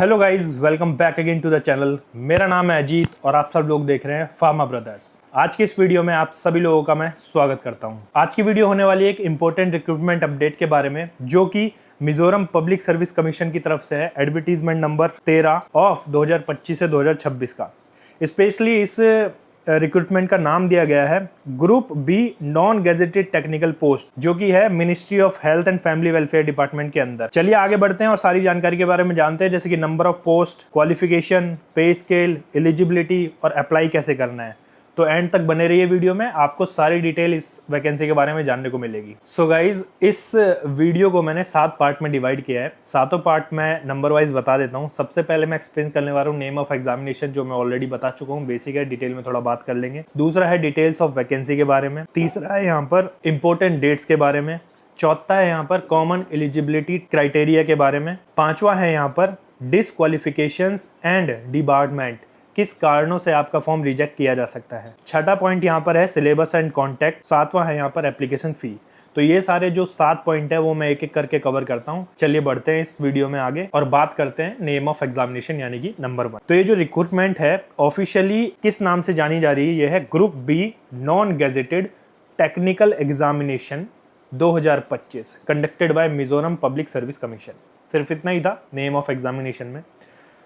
Hello guys, welcome back again to the channel. मेरा नाम है अजीत और आप सब लोग देख रहे हैं फार्मा ब्रदर्स। आज की इस वीडियो में आप सभी लोगों का मैं स्वागत करता हूं। आज की वीडियो होने वाली है एक इंपॉर्टेंट रिक्रूटमेंट अपडेट के बारे में, जो कि मिजोरम पब्लिक सर्विस कमीशन की तरफ से है। एडवर्टीजमेंट नंबर 13 ऑफ 2025 से 2026 का। स्पेशली इस रिक्रूटमेंट का नाम दिया गया है group B non gazetted technical post, जो कि है ministry of health and family welfare department के अंदर। चलिए आगे बढ़ते हैं और सारी जानकारी के बारे में जानते हैं, जैसे कि नंबर ऑफ पोस्ट, क्वालिफिकेशन, पे स्केल, एलिजिबिलिटी और अप्लाई कैसे करना है। तो एंड तक बने रहिए वीडियो में, आपको सारी डिटेल इस वैकेंसी के बारे में जानने को मिलेगी। सो गाइज, इस वीडियो को मैंने 7 पार्ट में डिवाइड किया है। सातों पार्ट मैं नंबर वाइज बता देता हूँ। सबसे पहले मैं एक्सप्लेन करने वाला हूँ नेम ऑफ एग्जामिनेशन, जो मैं ऑलरेडी बता चुका हूँ, बेसिक है, डिटेल में थोड़ा बात कर लेंगे। दूसरा है डिटेल्स ऑफ वैकेंसी के बारे में। तीसरा है यहाँ पर इंपॉर्टेंट डेट्स के बारे में। चौथा है यहाँ पर कॉमन एलिजिबिलिटी क्राइटेरिया के बारे में। पांचवा है यहाँ पर डिसक्वालिफिकेशंस एंड डिबार्टमेंट, किस कारणों से आपका फॉर्म रिजेक्ट किया जा सकता है। छठा पॉइंट यहाँ पर है सिलेबस एंड कॉन्टेक्ट। सातवां है यहाँ पर एप्लीकेशन फी। तो ये सारे जो 7 पॉइंट है वो मैं एक एक करके कवर करता हूँ। चलिए बढ़ते हैं इस वीडियो में आगे और बात करते हैं नेम ऑफ एग्जामिनेशन यानी कि नंबर 1। तो ये जो रिक्रूटमेंट है ऑफिशियली किस नाम से जानी जा रही है, ये है group B non gazetted technical examination 2025 conducted by Mizoram public service commission. सिर्फ इतना ही था नेम ऑफ एग्जामिनेशन में।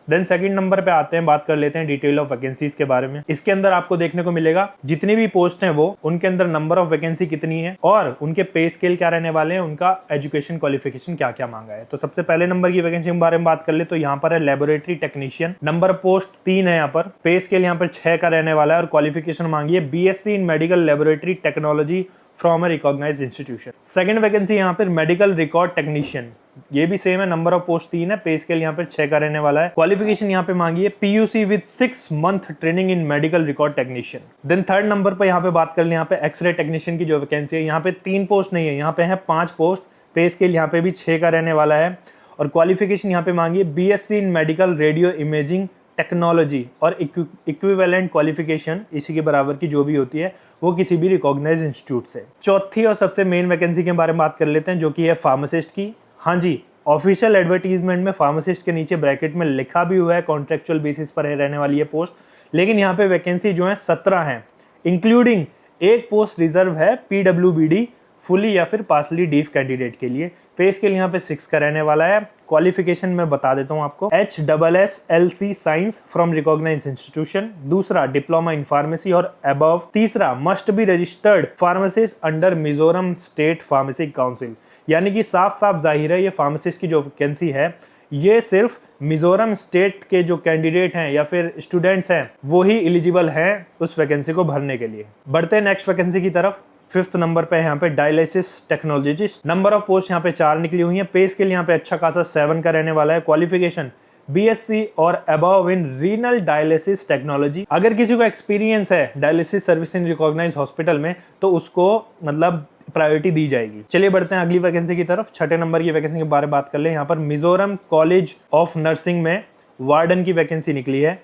देन सेकंड नंबर पे आते हैं, बात कर लेते हैं डिटेल ऑफ वैकेंसीज के बारे में। इसके अंदर आपको देखने को मिलेगा जितनी भी पोस्ट हैं वो, उनके अंदर नंबर ऑफ वैकेंसी कितनी है और उनके पे स्केल क्या रहने वाले हैं, उनका एजुकेशन क्वालिफिकेशन क्या क्या मांगा है। तो सबसे पहले नंबर की वैकेंसी के बारे में बात कर ले तो यहाँ पर है लेबोरेटरी टेक्नीशियन। नंबर पोस्ट 3 है यहाँ पर। पे स्केल यहाँ पर 6 का रहने वाला है और क्वालिफिकेशन मांगी है BSc in medical laboratory technology from a recognised institution. Second vacancy यहाँ पर मेडिकल रिकॉर्ड टेक्नीशियन, ये भी सेम है, नंबर ऑफ पोस्ट 3 है, पे स्केल यहाँ पे 6 का रहने वाला है। क्वालिफिकेशन यहाँ पे मांगी है PUC with 6 month training in medical record technician. Then third number पे यहाँ पे बात कर ले, यहाँ पे एक्सरे टेक्नीशियन की जो वैकेंसी है, यहाँ पे 3 पोस्ट नहीं है, यहाँ पे है 5 पोस्ट। पे स्केल यहाँ पे भी 6 का रहने वाला है और क्वालिफिकेशन यहाँ पे मांगी है BSc in medical radio imaging technology और इक्विवेलेंट क्वालिफिकेशन इसी के बराबर की जो भी होती है वो किसी भी रिकॉग्नाइज्ड इंस्टीट्यूट से। चौथी और सबसे मेन वैकेंसी के बारे में बात कर लेते हैं, जो कि है फार्मासिस्ट की। हाँ जी, ऑफिशियल एडवर्टीजमेंट में फार्मासिस्ट के नीचे ब्रैकेट में लिखा भी हुआ है कॉन्ट्रेक्चुअल बेसिस पर है रहने वाली है पोस्ट, लेकिन यहाँ पे वैकेंसी जो है 17 है, इंक्लूडिंग एक पोस्ट रिजर्व है पीडब्ल्यूबीडी फुली या फिर पार्सली डीफ कैंडिडेट के लिए। पे स्केल यहाँ पे 6 का रहने वाला है। क्वालिफिकेशन मैं बता देता हूँ आपको, HSSLC science from recognised institution. दूसरा डिप्लोमा इन फार्मेसी और अबव। तीसरा must be registered pharmacist under Mizoram state pharmacy council. यानी कि साफ साफ जाहिर है ये फार्मासिस्ट की जो वैकेंसी है ये सिर्फ मिजोरम स्टेट के जो कैंडिडेट हैं या फिर स्टूडेंट्स हैं वो ही एलिजिबल हैं उस वैकेंसी को भरने के लिए। बढ़ते हैं नेक्स्ट वैकेंसी की तरफ। 5th नंबर पे यहाँ पे dialysis technologist. Number of post यहाँ पे 4 निकली हुई है। पे स्केल यहाँ पे अच्छा खासा 7 का रहने वाला है। क्वालिफिकेशन बीएससी और above in renal dialysis technology. अगर किसी को एक्सपीरियंस है dialysis service in recognised hospital में तो उसको मतलब प्रायोरिटी दी जाएगी। चलिए बढ़ते हैं अगली वैकेंसी की तरफ। 6ठे नंबर की वैकेंसी के बारे में बात कर ले। यहाँ पर मिजोरम कॉलेज ऑफ नर्सिंग में वार्डन की वैकेंसी निकली है।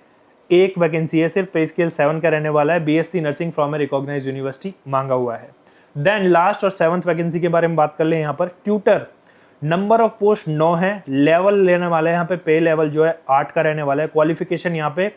एक वैकेंसी है सिर्फ, पे स्केल 7 का रहने वाला है। BSc nursing from a recognised university मांगा हुआ है। देन लास्ट और 7th वैकेंसी के बारे में बात कर ले। यहाँ पर ट्यूटर, नंबर ऑफ पोस्ट 9 है। लेवल लेने वाला है यहाँ पे, पे लेवल जो है 8 का रहने वाला है। क्वालिफिकेशन यहाँ पे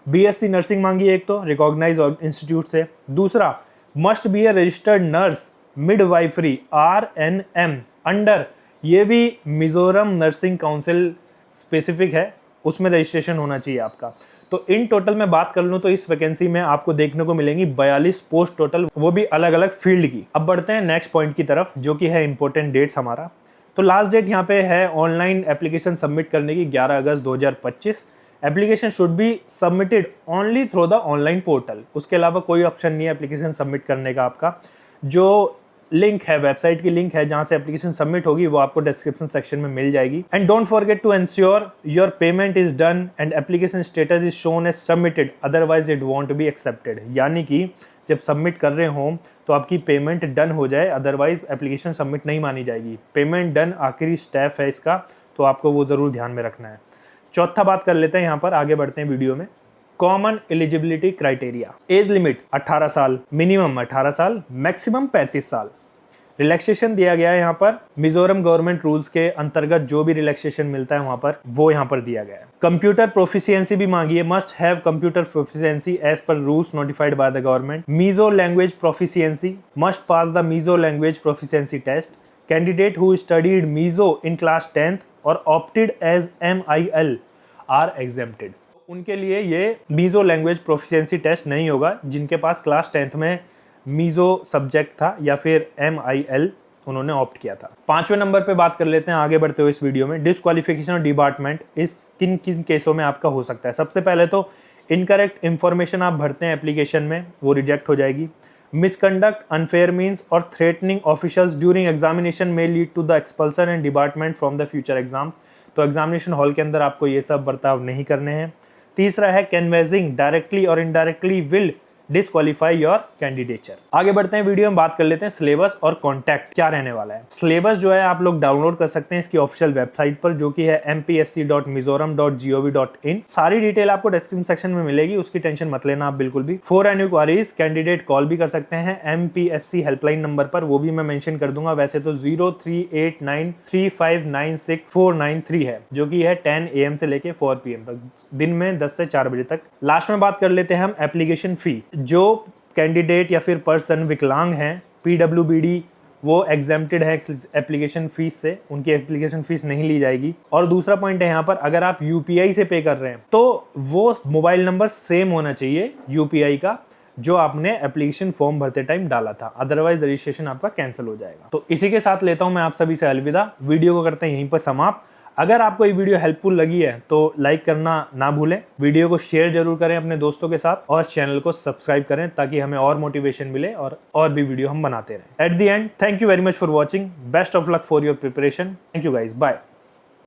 बीएससी नर्सिंग मांगी है एक तो रिकॉग्नाइज्ड इंस्टीट्यूट से। दूसरा must be A registered nurse midwifery RNM under, ये भी मिजोरम नर्सिंग काउंसिल स्पेसिफिक है, उसमें रजिस्ट्रेशन होना चाहिए आपका। तो इन टोटल में बात कर लूँ तो इस वैकेंसी में आपको देखने को मिलेंगी 42 पोस्ट टोटल, वो भी अलग अलग फील्ड की। अब बढ़ते हैं नेक्स्ट पॉइंट की तरफ, जो कि है इंपॉर्टेंट डेट्स हमारा। तो लास्ट डेट यहाँ पे है ऑनलाइन एप्लीकेशन सबमिट करने की 11 अगस्त 2025। Application should be submitted only through the online portal. उसके अलावा कोई ऑप्शन नहीं है एप्लीकेशन सबमिट करने का। आपका जो लिंक है, वेबसाइट की लिंक है जहां से एप्लीकेशन सबमिट होगी, वो आपको डिस्क्रिप्शन सेक्शन में मिल जाएगी। And don't forget to ensure your payment is done and application status is shown as submitted, otherwise it won't be accepted. यानी कि जब सबमिट कर रहे हो तो आपकी पेमेंट डन हो जाए, अदरवाइज एप्लीकेशन सबमिट नहीं मानी जाएगी। पेमेंट डन आखिरी स्टेप है इसका, तो आपको वो जरूर ध्यान में रखना है। चौथा बात कर लेते हैं, यहाँ पर आगे बढ़ते हैं वीडियो में। Common eligibility criteria. Age limit 18 साल, मिनिमम 18 साल, मैक्सिमम 35 साल। रिलैक्सेशन दिया गया है यहाँ पर मिजोरम गवर्नमेंट रूल्स के अंतर्गत जो भी रिलैक्सेशन मिलता है वहां पर वो यहाँ पर दिया गया है। कंप्यूटर प्रोफिशिएंसी भी मांगी है, must have computer proficiency as per rules notified by the government. Mizo language proficiency, must pass the Mizo language proficiency test. Candidate who studied Mizo in class 10th और opted as MIL are exempted. उनके लिए ये meso language proficiency test नहीं होगा जिनके पास class 10th में meso subject था या फिर MIL उन्होंने ऑप्ट किया था। 5वें नंबर पे बात कर लेते हैं आगे बढ़ते हुए इस वीडियो में। डिस्क्वालिफिकेशन और डिपार्टमेंट इस किन किन केसों में आपका हो सकता है। सबसे पहले तो इनकरेक्ट इंफॉर्मेशन आप भरते हैं एप्लीकेशन में, वो रिजेक्ट हो जाएगी। मिसकंडक्ट, अनफेयर मीन्स और थ्रेटनिंग ऑफिशियल्स ड्यूरिंग एग्जामिनेशन में lead to the expulsion and department from the future exam. तो एग्जामिनेशन हॉल के अंदर आपको ये सब बर्ताव नहीं करने हैं। तीसरा है कैनवेजिंग डायरेक्टली और indirectly will disqualify your candidature. आगे बढ़ते हैं वीडियो में बात कर लेते हैं सिलेबस और कॉन्टैक्ट क्या रहने वाला है। सिलेबस जो है आप लोग डाउनलोड कर सकते हैं इसकी ऑफिशियल वेबसाइट पर जो कि है mpsc.mizoram.gov.in। सारी डिटेल आपको डिस्क्रिप्शन सेक्शन में मिलेगी, उसकी टेंशन मत लेना आप बिल्कुल भी। For any queries candidate call भी कर सकते हैं MPSC हेल्पलाइन नंबर पर, वो भी मैं मेंशन कर दूंगा। वैसे तो 03893596 है जो कि है 10 AM से लेके 4 PM तक, दिन में 10 से 4 बजे तक। लास्ट में बात कर लेते हैं हम एप्लीकेशन फी। जो कैंडिडेट या फिर पर्सन विकलांग हैं, PWBD, वो एग्जेम्प्टेड है एप्लीकेशन फीस से, उनकी एप्लीकेशन फीस नहीं ली जाएगी। और दूसरा पॉइंट है यहाँ पर अगर आप UPI से पे कर रहे हैं तो वो मोबाइल नंबर सेम होना चाहिए UPI का जो आपने एप्लीकेशन फॉर्म भरते टाइम डाला था, अदरवाइज रजिस्ट्रेशन आपका कैंसिल हो जाएगा। तो इसी के साथ लेता हूं मैं आप सभी से अलविदा। वीडियो को करते हैं यहीं पर समाप्त। अगर आपको ये वीडियो हेल्पफुल लगी है तो लाइक करना ना भूलें, वीडियो को शेयर जरूर करें अपने दोस्तों के साथ और चैनल को सब्सक्राइब करें ताकि हमें और मोटिवेशन मिले और भी वीडियो हम बनाते रहें। At the end, thank you very much for watching. Best of luck for your preparation. Thank you guys, bye.